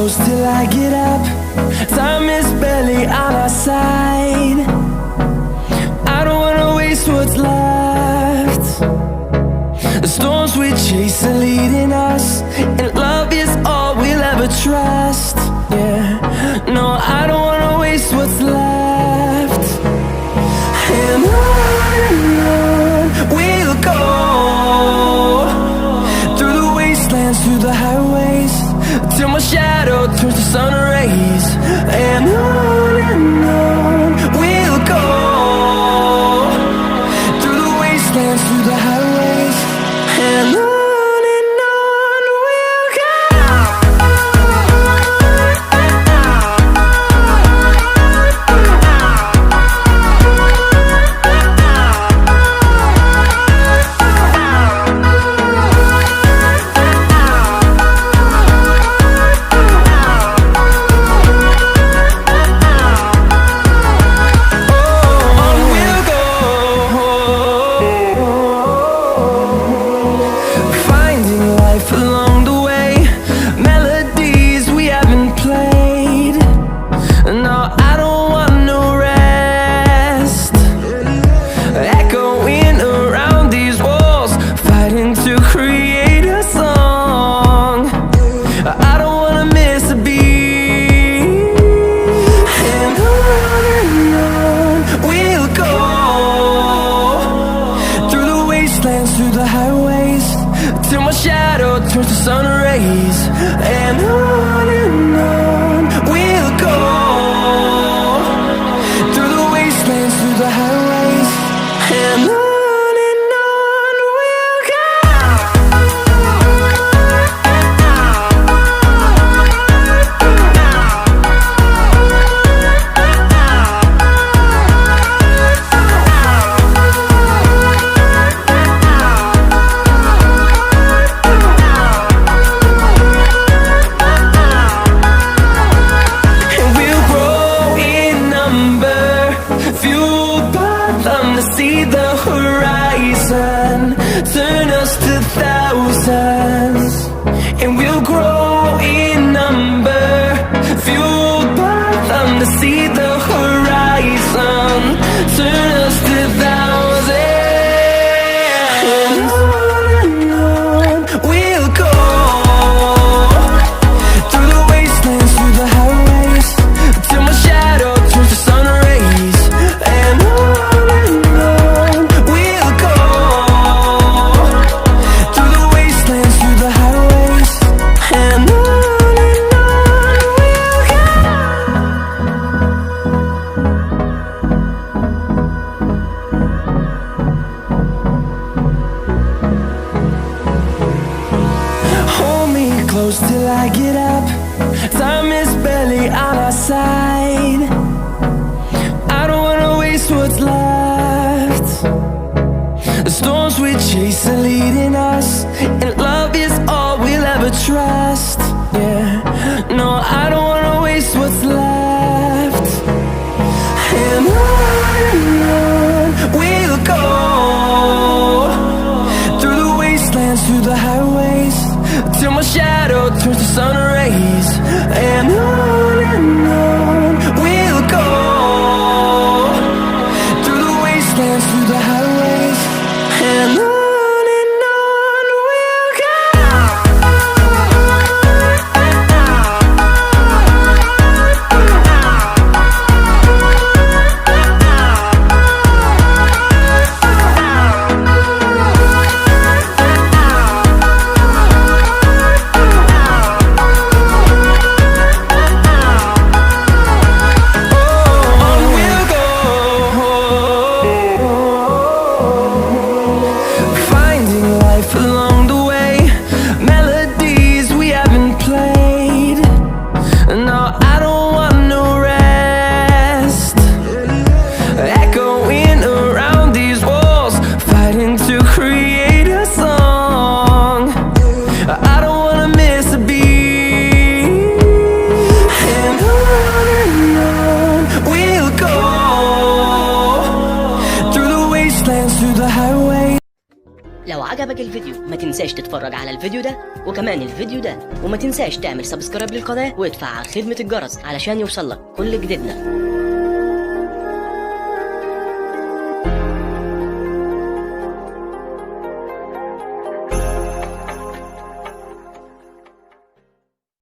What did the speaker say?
close till I get up. Time is barely on our side. I don't wanna waste what's left. The storms we chase are leading us, and love is all we'll ever trust. Yeah, no, I don't wanna waste what's left. And on we'll go, through the wastelands, through the highways, till my shadow turns to sun rays. And on we'll go, through the wastelands, through the highways, and on we'll go. عجبك الفيديو ما تنساش تتفرج على الفيديو ده وكمان الفيديو ده، وما تنساش تعمل سبسكرايب للقناة وادفع على خدمة الجرس علشان يوصلك كل جديدنا.